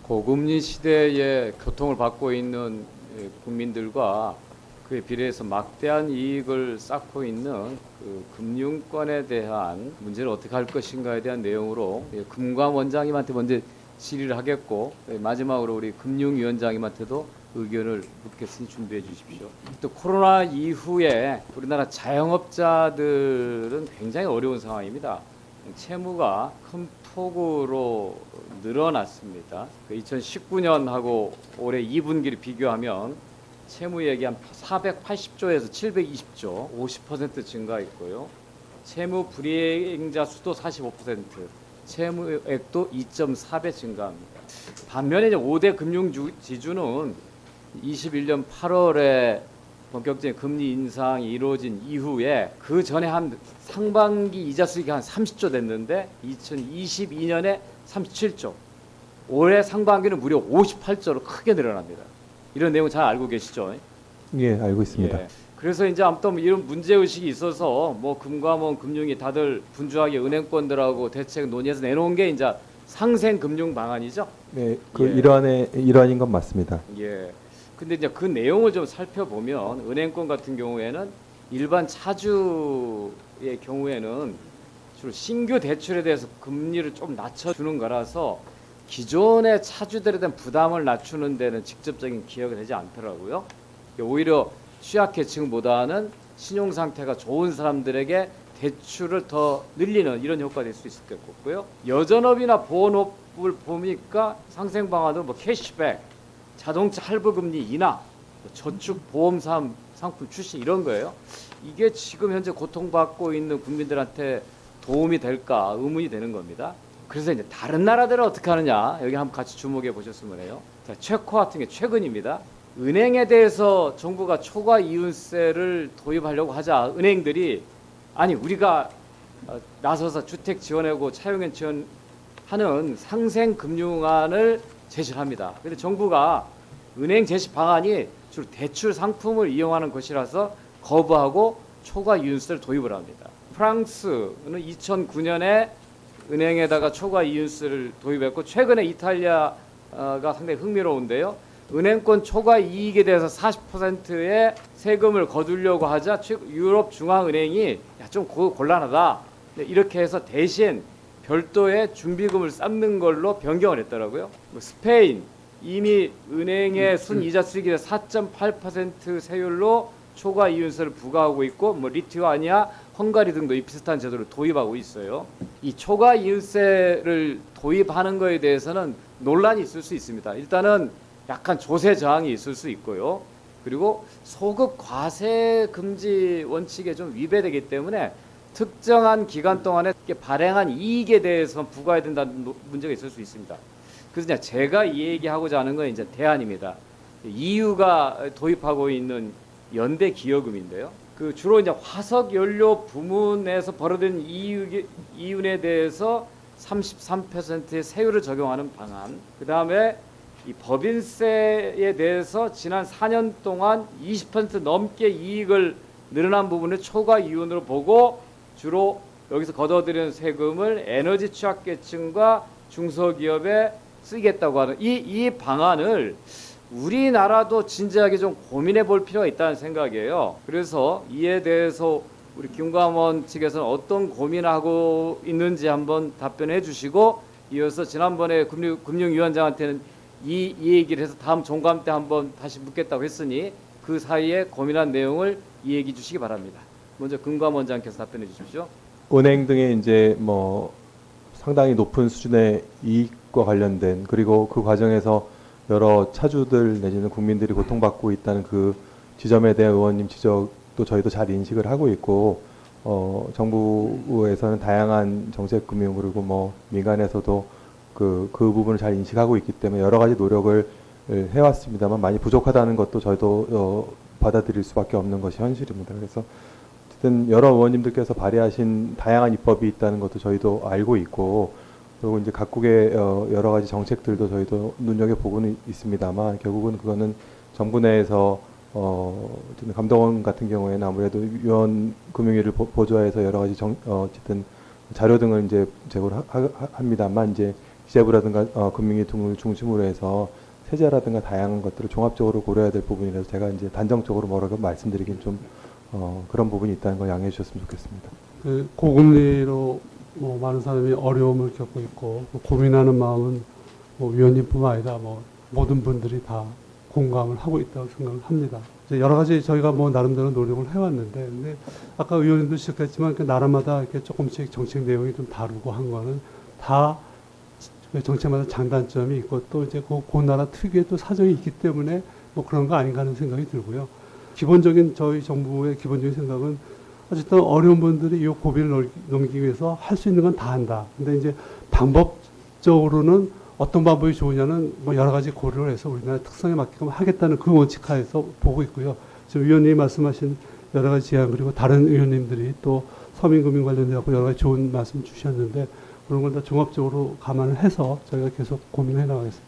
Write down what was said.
고금리 시대에 교통을 받고 있는 국민들과 그에 비례해서 막대한 이익을 쌓고 있는 그 금융권에 대한 문제를 어떻게 할 것인가에 대한 내용으로 금감 원장님한테 먼저 질의를 하겠고, 마지막으로 우리 금융위원장님한테도 의견을 묻겠으니 준비해 주십시오. 또 코로나 이후에 우리나라 자영업자들은 굉장히 어려운 상황입니다. 채무가 큰 폭으로 늘어났습니다. 2019년하고 올해 2분기를 비교하면 채무액이 한 480조에서 720조, 50% 증가했고요. 채무 불이행자 수도 45%, 채무액도 2.4배 증가합니다. 반면에 이제 5대 금융지주는 21년 8월에 본격적인 금리 인상이 이루어진 이후에 그 전에 한 상반기 이자 수익이 한 30조 됐는데 2022년에 37조, 올해 상반기는 무려 58조로 크게 늘어납니다. 이런 내용 잘 알고 계시죠? 예, 알고 있습니다. 예. 그래서 이제 아무튼 뭐 이런 문제 의식이 있어서 뭐 금감원 금융이 다들 분주하게 은행권들하고 대책 논의해서 내놓은 게 이제 상생 금융 방안이죠. 네, 그 예. 일환인 건 맞습니다. 예. 근데 이제 그 내용을 좀 살펴보면 은행권 같은 경우에는 일반 차주의 경우에는 주로 신규 대출에 대해서 금리를 좀 낮춰주는 거라서 기존의 차주들에 대한 부담을 낮추는 데는 직접적인 기여가 되지 않더라고요. 오히려 취약계층보다는 신용 상태가 좋은 사람들에게 대출을 더 늘리는 이런 효과가 될 수 있을 것 같고요. 여전업이나 보건업을 보니까 상생 방안으로 뭐 캐시백, 자동차 할부 금리 인하, 저축 보험 상품 출시 이런 거예요. 이게 지금 현재 고통받고 있는 국민들한테 도움이 될까 의문이 되는 겁니다. 그래서 이제 다른 나라들은 어떻게 하느냐 여기 한번 같이 주목해 보셨으면 해요. 자, 체코 같은 게 최근입니다. 은행에 대해서 정부가 초과 이윤세를 도입하려고 하자 은행들이 아니 우리가 나서서 주택 지원하고 차용인 지원하는 상생 금융안을 제시를 합니다. 그런데 정부가 은행 제시 방안이 주로 대출 상품을 이용하는 것이라서 거부하고 초과 이윤세를 도입을 합니다. 프랑스는 2009년에 은행에다가 초과 이윤세를 도입했고 최근에 이탈리아가 상당히 흥미로운데요. 은행권 초과 이익에 대해서 40%의 세금을 거두려고 하자 유럽 중앙은행이 좀 곤란하다. 이렇게 해서 대신 별도의 준비금을 쌓는 걸로 변경을 했더라고요. 스페인 이미 은행의 순이자 수익에 4.8% 세율로 초과 이윤세를 부과하고 있고 뭐 리투아니아, 헝가리 등도 이 비슷한 제도를 도입하고 있어요. 이 초과 이윤세를 도입하는 것에 대해서는 논란이 있을 수 있습니다. 일단은 약간 조세 저항이 있을 수 있고요. 그리고 소급 과세 금지 원칙에 좀 위배되기 때문에 특정한 기간 동안에 발행한 이익에 대해서 부과해야 된다는 문제가 있을 수 있습니다. 그래서 이제 제가 이 얘기하고자 하는 건 이제 대안입니다. EU가 도입하고 있는 연대 기여금인데요. 그 주로 이제 화석 연료 부문에서 벌어진 이윤에 대해서 33%의 세율을 적용하는 방안. 그다음에 이 법인세에 대해서 지난 4년 동안 20% 넘게 이익을 늘어난 부분을 초과 이윤으로 보고 주로 여기서 걷어들이는 세금을 에너지 취약계층과 중소기업에 쓰겠다고 하는 이 방안을 우리나라도 진지하게 좀 고민해 볼 필요가 있다는 생각이에요. 그래서 이에 대해서 우리 김감원 측에서는 어떤 고민을 하고 있는지 한번 답변해 주시고 이어서 지난번에 금융위원장한테는 이 얘기를 해서 다음 종감 때 한번 다시 묻겠다고 했으니 그 사이에 고민한 내용을 이야기해 주시기 바랍니다. 먼저 금감원장께서 답변해 주십시오. 은행 등의 이제 뭐 상당히 높은 수준의 이익과 관련된 그리고 그 과정에서 여러 차주들 내지는 국민들이 고통받고 있다는 그 지점에 대한 의원님 지적도 저희도 잘 인식을 하고 있고 정부에서는 다양한 정책 금융 그리고 뭐 민간에서도 그 부분을 잘 인식하고 있기 때문에 여러 가지 노력을 해왔습니다만 많이 부족하다는 것도 저희도 받아들일 수밖에 없는 것이 현실입니다. 그래서 어쨌든 여러 의원님들께서 발의하신 다양한 입법이 있다는 것도 저희도 알고 있고 그리고 이제 각국의 여러 가지 정책들도 저희도 눈여겨보고는 있습니다만 결국은 그거는 정부 내에서 감독원 같은 경우에는 아무래도 위원 금융위를 보조해서 여러 가지 어쨌든 자료 등을 이제 제공을 합니다만 이제 기재부라든가 금융위 등을 중심으로 해서 세제라든가 다양한 것들을 종합적으로 고려해야 될 부분이라서 제가 이제 단정적으로 뭐라고 말씀드리긴 좀 그런 부분이 있다는 걸 양해해 주셨으면 좋겠습니다. 그 고금리로 뭐 많은 사람이 어려움을 겪고 있고 고민하는 마음은 뭐 위원님뿐만 아니라 뭐 모든 분들이 다 공감을 하고 있다고 생각을 합니다. 이제 여러 가지 저희가 뭐 나름대로 노력을 해왔는데, 근데 아까 의원님도 지적했지만 그 나라마다 이렇게 조금씩 정책 내용이 좀 다르고 한 거는 다 정책마다 장단점이 있고 또 이제 그 나라 특유의 또 사정이 있기 때문에 뭐 그런 거 아닌가 하는 생각이 들고요. 기본적인 저희 정부의 기본적인 생각은 어쨌든 어려운 분들이 이 고비를 넘기기 위해서 할 수 있는 건 다 한다. 근데 이제 방법적으로는 어떤 방법이 좋으냐는 뭐 여러 가지 고려를 해서 우리나라 특성에 맞게끔 하겠다는 그 원칙 하에서 보고 있고요. 지금 위원님이 말씀하신 여러 가지 제안 그리고 다른 의원님들이 또 서민금융 관련되어 여러 가지 좋은 말씀 주셨는데 그런 걸 다 종합적으로 감안을 해서 저희가 계속 고민해 나가겠습니다.